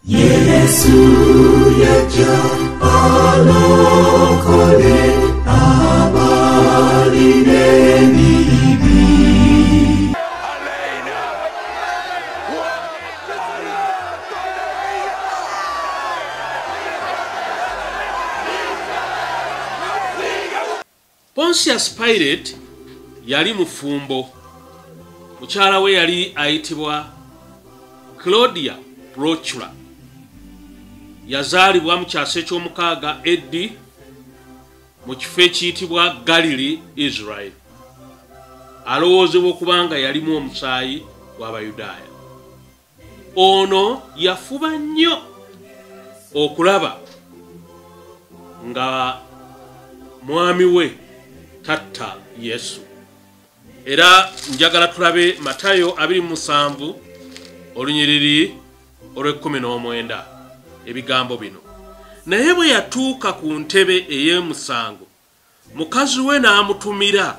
Yesu yaja alokole abalire bibi. Pontius Pilate yali mufumbo. Mukyala we yali ayitibwa Claudia Procula. Yazaalibwa mu kyasa eky'omukaaga AD mu kifo ekiyitibwa Galilee, Israel. Alowoozebwa okubanga yalimu omusaayi gw'Abayudaaya. Ono yafuba nnyo okulaba nga mwami we tatta Yesu. Era njagala tulabe Matayo 27 olunyiriri olw'19 ebigambo bino. Naye bwe yatuuka ku ntebe ey'emusango, mukazi we n'amutumira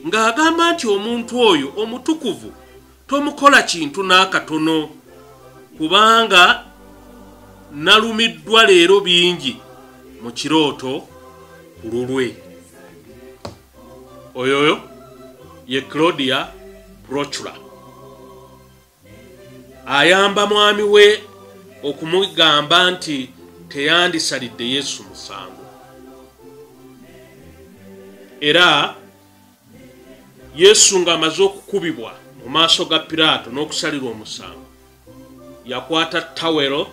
ng'agamba nti omuntu oyo omutukuvu tomukola kintu n'akatono, kubanga nalumiddwa leero bingi mu kirooto ku lulwe. Oyo ye Claudia Procula. Ayamba mwami we okumugamba nti teyandisalidde Yesu musango. Era Yesu ng'amaze okukubibwa mu maaso ga Piraato n'okusalirwa omusango, yakwata tawero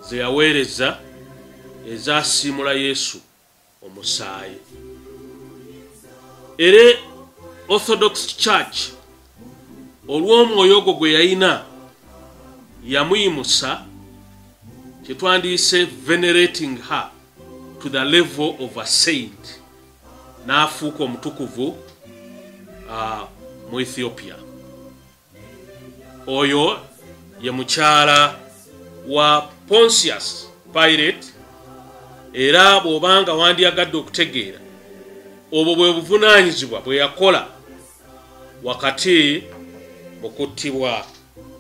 ze yaweereza ezasiimula Yesu omusaayi. Era Orthodox Church olw'omwoyo ogwo gwe yayina yamuyimusa, kyetwandiise venerating her to the level of a saint, n'afuuka omutukuvu mu Ethiopia. Oyo ye mukyala wa Pontius Pilate. Era bw'obanga wandyagadde okutegeera, obwo bwe buvunaanyizibwa bwe yakola wakati mu kuttibwa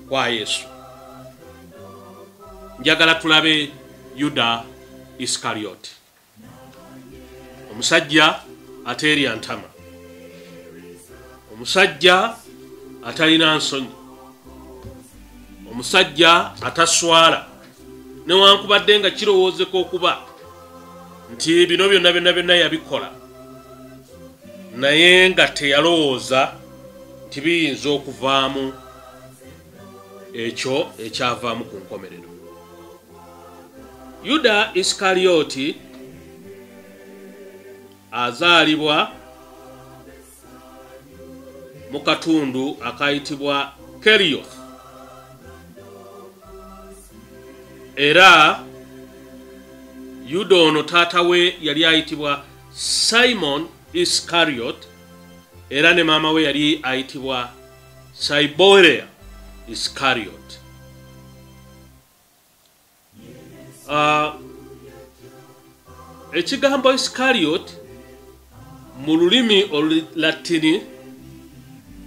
kwa Yesu. Njagala tulabe Yuda Iscariot, omusajja ateerya ntama, omusajja atalina nsonyi, omusajja ataswala newankubadde nga kirowoozeko okuba nti bino byonna yabikola, naye nga teyalowooza nti biyinza okuvaamu ekyo ekyavaamu ku nkomerero. Yuda Iscariot azaalibwa mu katundu akayitibwa Kerioth. Era Yuda ono taata we yali ayitibwa Simon Iscariot, era ne maama we yali ayitibwa Cyborea Iscariot. Ekigambo Iscariot mu lulimi Olulatini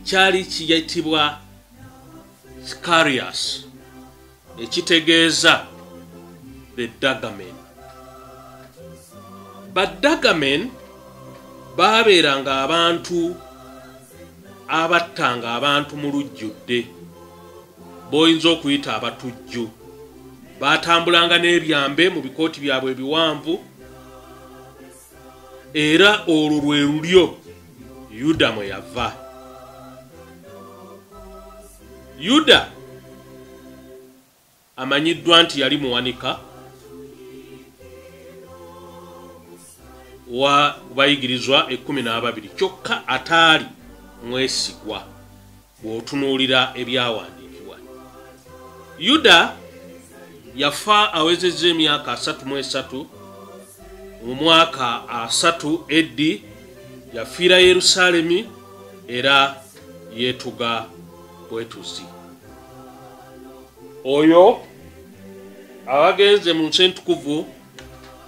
kyali kiyitibwa Scarius, ekitegeeza the daggermen. Badaggermen baabeeranga abantu abattanga abantu mu lujjudde, boyinza okuyita abatujju. Baatambulanga n'ebyambe mu bikooti byabwe ebiwanvu, era olwo lwe lulyo Yuda mwe yava. Yuda amanyiddwa nti yali muwanika wa bayigirizwa 12 kyokka ataali mwesigwa bw'otunuulira ebyawandiikibwa. Yuda yafa awezezza emyaka 33 mu mwaka 3 AD. Yafiira Yerusaalemi era yeetuga bwetuzi. Oyo abagenze mu nsi entukuvu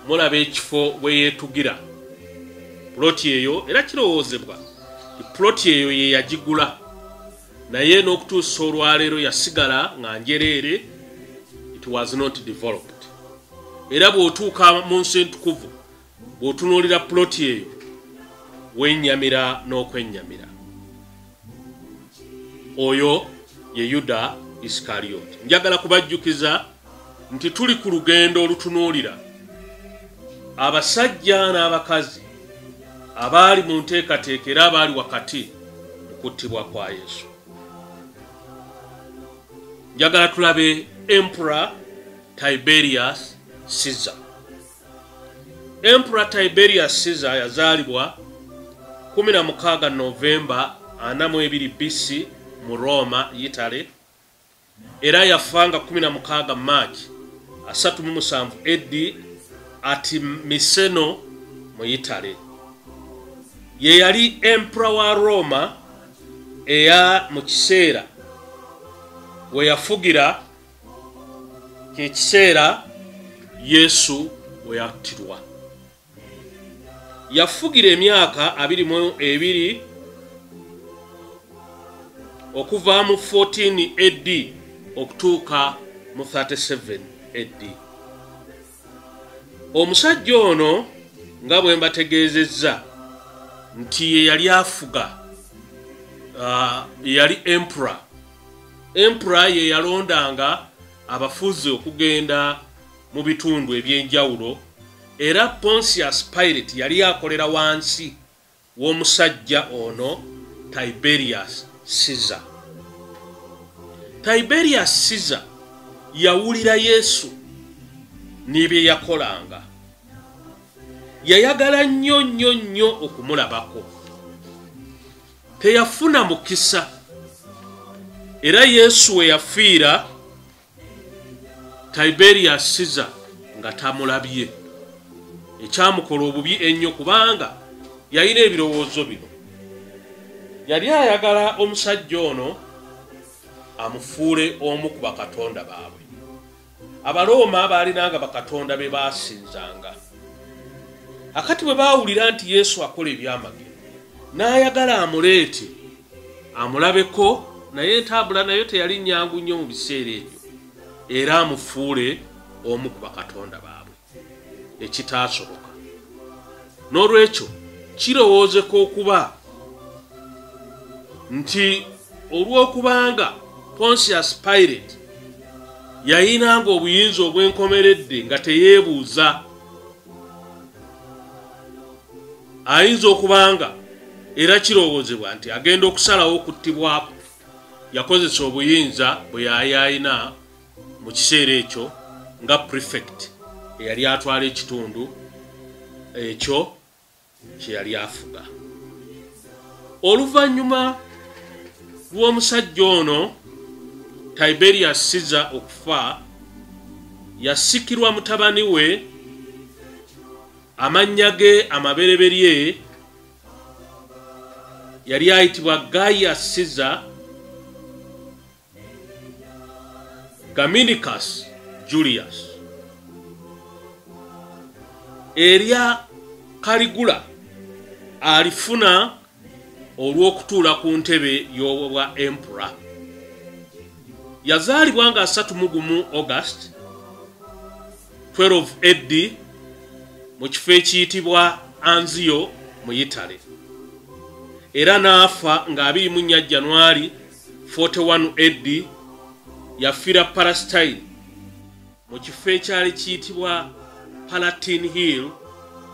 mulaba ekifo bwe yeetugira. Ploti eyo era kirowoozebwa ploti eyo ye yagigula, naye n'okutuusa olwaleero yasigala nga njereere it was not developed. Era bw'otuuka mu nsi entukuvu bw'otunuulira ploti eyo wennyamira n'okwennyamira. Oyo ye Yuda Iskariyoti. Njagala kubajjukiza nti tuli ku lugendo olutunuulira abasajja n'abakazi abaali mu nteekateeka era abaali wakati mu kuttibwa kwa Yesu. Njagala tulabe Emperor Tiberius Caesar. Emperor Tiberius Caesar yazaalibwa 16 Novemba 42 BC mu Roma, Italy. Era yafanga 16 March 37 AD at Miseno mu Italy. Ye yali emperor wa Roma eya mu kiseera we yafugira ke kiseera Yesu we yattirwa. Yafugira emyaka 22 okuva mu 14 AD okutuuka mu 37 AD. Omusajja ono nga bwe mbategeezezza nti ye yali afuga, yali emperor. Emperor ye yalondanga abafuzi okugenda mu bitundu ebyenjawulo, era Pontius Pilate yali akolera wansi w'omusajja ono Tiberius Caesar. Tiberius Caesar yawulira Yesu n'ebye yakolanga. Yayagala nnyo okumulabako. Teyafuna mukisa. Era Yesu we yafiira Tiberius Caesar nga tamulabye. Ekyamukola obubi ennyo kubanga yalina ebirowoozo bino. Yali ayagala omusajja ono amufuule omu ku bakatonda baabwe. Abaroma baalinanga bakatonda be baasinzanga. Akati bwe baawulira nti Yesu akola ebyamagero, n'ayagala amuleete amulabeko, naye entambula nayo teyali nnyangu nnyo mu biseera ebyo, era amufuule omu ku bakatonda baabwe. Ekitaasoboka. N'olwekyo kirowoozeko okuba nti olw'okubanga Pontius Pilate yayinanga obuyinza obwenkomeredde nga teyeebuuza, ayinza okubanga era kirowoozebwa nti agenda okusalawo okuttibwako, yakozesa obuyinza bwe yali ayina mu kiseera ekyo nga prefect eyali atwala ekitundu ekyo kye yali afuga. Oluvannyuma lw'omusajja ono Tiberius Caesar okufa, yasikirwa mutabani we, amannya ge amabereberye yali ayitibwa Gaius Caesar Gaminicus Julius. Erya Caligula alifuna olw'okutuula ku ntebe y'obwa emperor. Yazaalibwa nga 31 August 12 AD mu kifo ekiyitibwa Anzio mu Italy. Era n'afa nga 24 January 41 AD yafiira Palestine mu kifo ekyali kiyitibwa Palatine Hill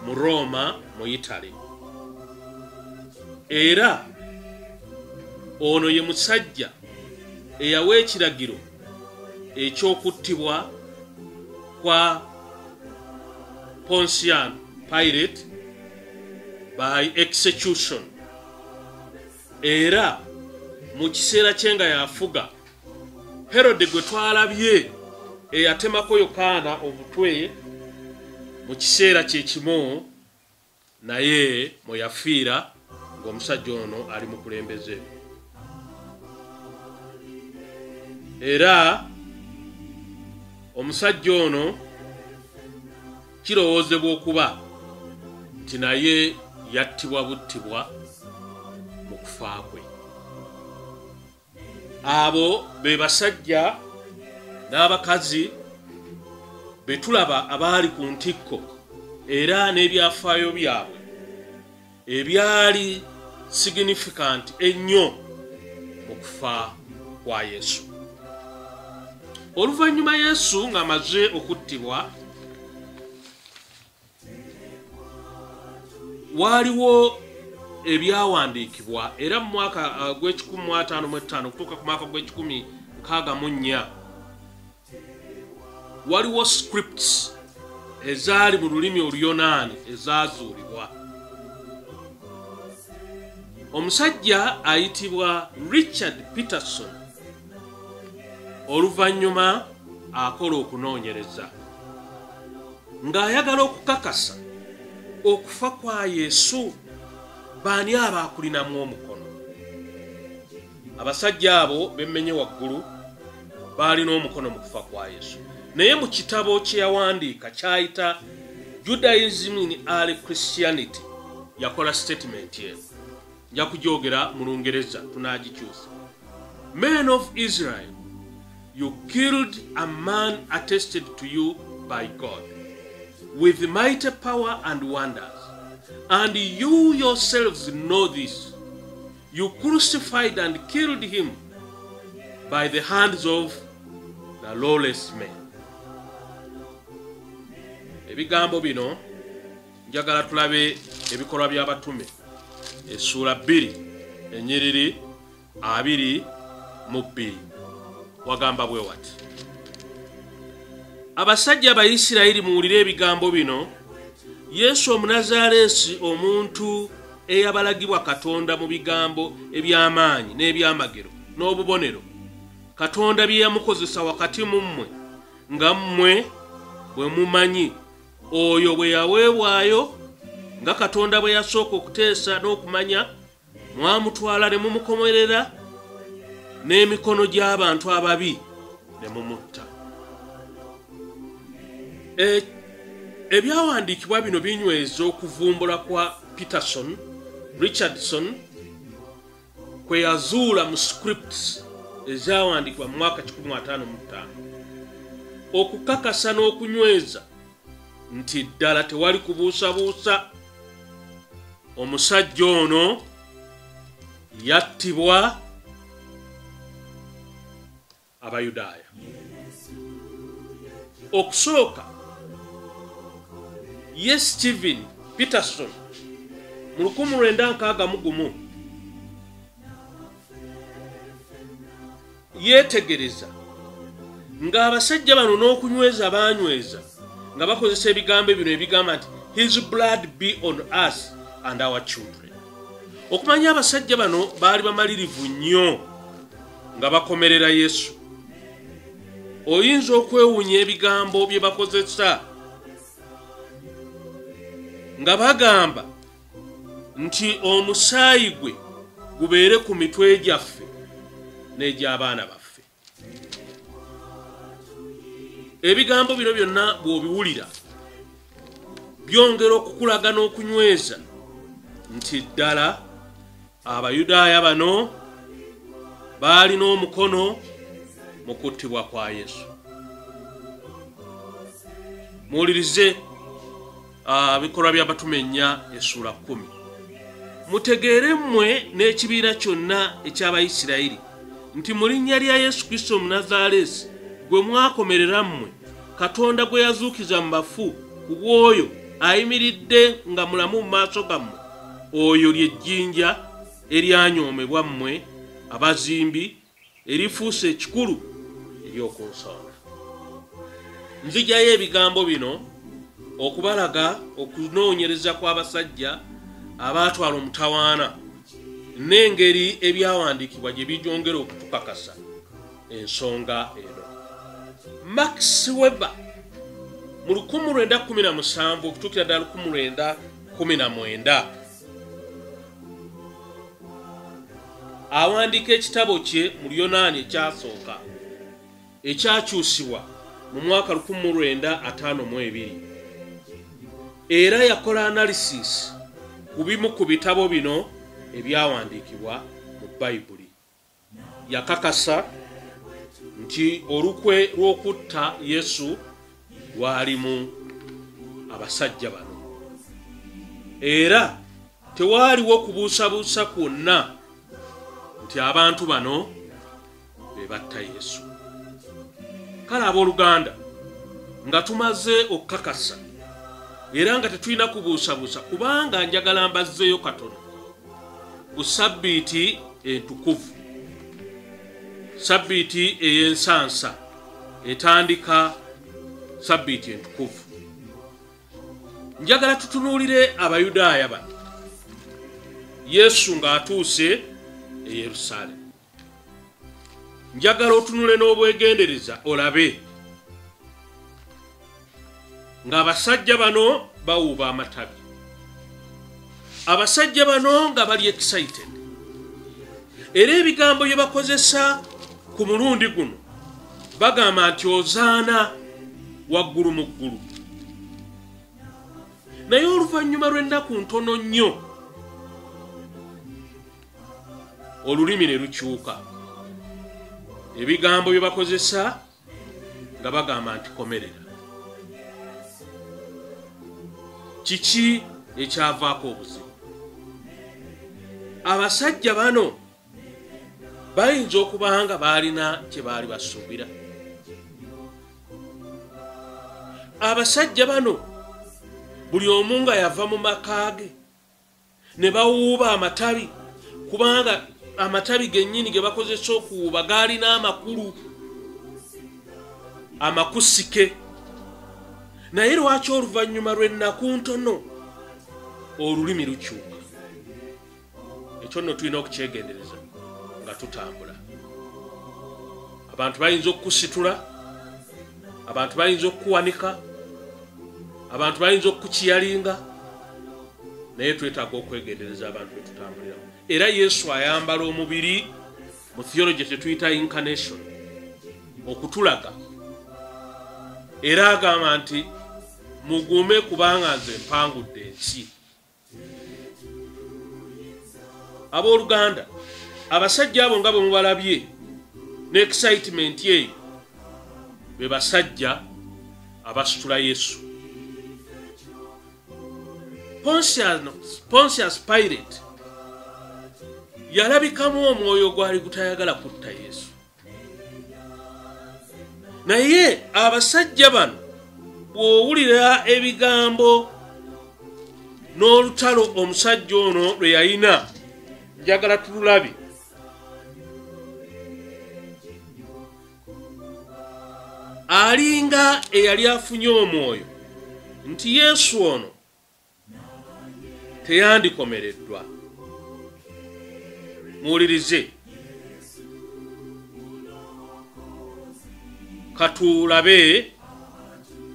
mu Roma mu Italy. Era ono ye musajja eyawa ekiragiro ekyokuttibwa kwa Pontius Pilate by execution. Era mu kiseera kye nga yafuga, Herode gwe twalabye eyatemako Yokaana omutwe mu kiseera kye kimu, naye mwe yafiira ng'omusajja ono ali mu kulembeze. Era omusajja ono kirowoozebwa okuba nti naye yattibwa buttibwa mu kufa kwe. Abo be basajja n'abakazi betulaba abaali ku ntikko era n'ebyafaayo byabwe ebyali significant ennyo mu kufa kwa Yesu. Oluvannyuma Yesu ng'amaze okuttibwa, waaliwo ebyawandiikibwa era mu mwaka gw'1555 okutuuka ku mwaka gw'1064 waliwo scripts ezaali mu lulimi Oluyonaani ezaazuulibwa. Omusajja ayitibwa Richard Peterson oluvannyuma akola okunoonyereza ng'ayagala okukakasa okufa kwa Yesu baani abaakulinamu omukono. Abasajja abo bemmenye waggulu baalina omukono mu kufa kwa Yesu, naye mu kitabo kye yawandiika kyayita Judaism in Early Christianity yakola statement ye. Nja kugyogera mu Lungereza tunaagikyusa. Men of Israel, you killed a man attested to you by God with mighty power and wonders, and you yourselves know this. You crucified and killed him by the hands of the lawless men. Ebigambo bino njagala tulabe ebikolwa by'abatume essula 2 ennyiriri 22 wagamba bwe wati: abasajja Abayisirayiri muwulire ebigambo bino. Yesu Omunazaleesi, omuntu eyabalagibwa Katonda mu bigambo eby'amaanyi n'ebyamagero n'obubonero, Katonda bye yamukozesa wakati mu mmwe, nga mmwe bwe mumanyi, oyo bwe yaweebwayo nga Katonda bwe yasooka okuteesa n'okumanya, mwamutwala ne mumukomerera n'emikono gy'abantu ababi ne mumutta. Ebyawandiikibwa bino binyweza okuvumbula kwa Peterson Richardson kwe yazuula mu scripts ezawandiikibwa mu mwaka 1555 okukakasa n'okunyweza nti ddala tewali kubuusabuusa. Omusajja ono yattibwa Abayudaaya. Okusooka, ye Stephen Peterson mu 1961 yeetegereza ng'abasajja bano n'okunyweza banyweza nga bakozesa ebigambo bino ebigamba nti his blood be on us and our children. Okumanya abasajja bano baali bamalirivu nnyo nga bakomerera Yesu. Oyinza okwewunya ebigambo bye bakozesa nga bagamba nti omusaayi gwe gubeere ku mitwe gyaffe n'egy'abaana baffe. Ebigambo bino byonna bw'obiwulira byongera okukulaga n'okunyweza nti ddala Abayudaaya bano baalina omukono mu kuttibwa kwa Yesu. Muwulirize bikolwa by'abatume 4 essula 10. Mutegeere mmwe n'ekibiina kyonna eky'Abayisirayiri nti mu linnya lya Yesu Kristo Omunazaleesi gwe mwakomerera mmwe, Katonda gwe yazuukiza mu bafu, ku bw'oyo ayimiridde nga mulamu mu maaso gammwe, oyo ly'ejjinja eryanyoomebwa mmwe abazimbi, erifuuse ekikulu ery'okunsonga. Nzijayo ebigambo bino okubalaga okunoonyereza kw'abasajja abaatwala omutawaana n'engeri ebyawandiikibwa gye bijongera okutukakasa ensonga eno. Max Weber mu 1917 okutuukira ddala 1919 awandiika ekitabo kye mu Luyonaani ekyasooka ekyakyusibwa mu mwaka 1952 era yakola analysis ku bimu ku bitabo bino ebyawandiikibwa mu Bayibuli. Yakakasa nti olukwe lw'okutta Yesu waalimu abasajja bano era tewaaliwo kubuusabuusa kwonna nti abantu bano be batta Yesu. Kale abooluganda, nga tumaze okukakasa era nga tetulina kubuusabuusa, kubanga njagala mbazzeeyo katono ku sabbiiti entukuvu, sabbiiti ey'ensansa etandika sabbiiti entukuvu. Njagala tutunuulire Abayudaaya bano Yesu ng'atuuse e Yerusaalemu. Njagala otunule n'obwegendereza olabe ng'abasajja bano bawuuba amatabi, abasajja bano nga bali excited, era ebigambo bye bakozesa ku mulundi guno bagamba nti ozaana waggulu mu ggulu. Naye oluvannyuma lw'ennaku ntono nnyo olulimi ne lukyuka, ebigambo bye bakozesa nga bagamba nti komerera. Kiki ekyavaako obuzibu? Abasajja bano bayinza okuba nga baalina kye baali basuubira. Abasajja bano buli omu nga yava mu maka ge ne bawuuba amatabi, kubanga amatabi gennyini ge bakozesa okuwuuba gaalina amakulu, amakusike. Naye lwaki oluvannyuma lw'ennaku ntono olulimi lukyuka? Ekyo nno tulina okukyegendereza nga tutambula. Abantu bayinza okukusitula, abantu bayinza okukuwanika, abantu bayinza okukiyalinga, naye twetaaga okwegendereza abantu bwe tutambuliramu. Era Yesu ayambala omubiri mu theology tetuyita incarnation okutulaga, era agamba nti mugume kubanga nze mpangudde ensi. Abooluganda, abasajja abo nga bwe mubalabye ne excitement eyo be basajja abasitula Yesu. Pontius Pilate yalabikamu omwoyo gwali gutayagala kutta Yesu. Naye abasajja bano bw'owulira ebigambo n'olutalo omusajja ono lwe yalina, njagala tululabe. Alinga eyali afunye omwoyo nti Yesu ono teyandikomereddwa. Muwulirize, katulabe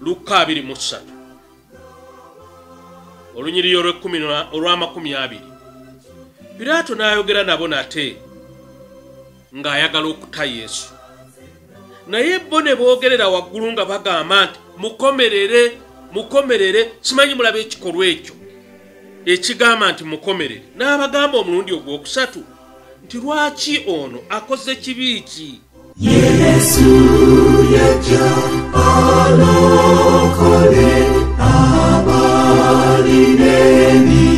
Luka 23 olunyiriri olw'amakumi 20. Piraato n'ayogera nabo nate ng'ayagala okutta Yesu, naye bo ne boogerera waggulu nga bagamba nti mukomerere, mukomerere. Simanyi mulabe ekikolwa ekyo ekigamba nti mukomerere. N'abagamba omulundi ogwokusatu nti lwaki ono akoze kibi ki? Yesu yaja alokole abali n'ebibi.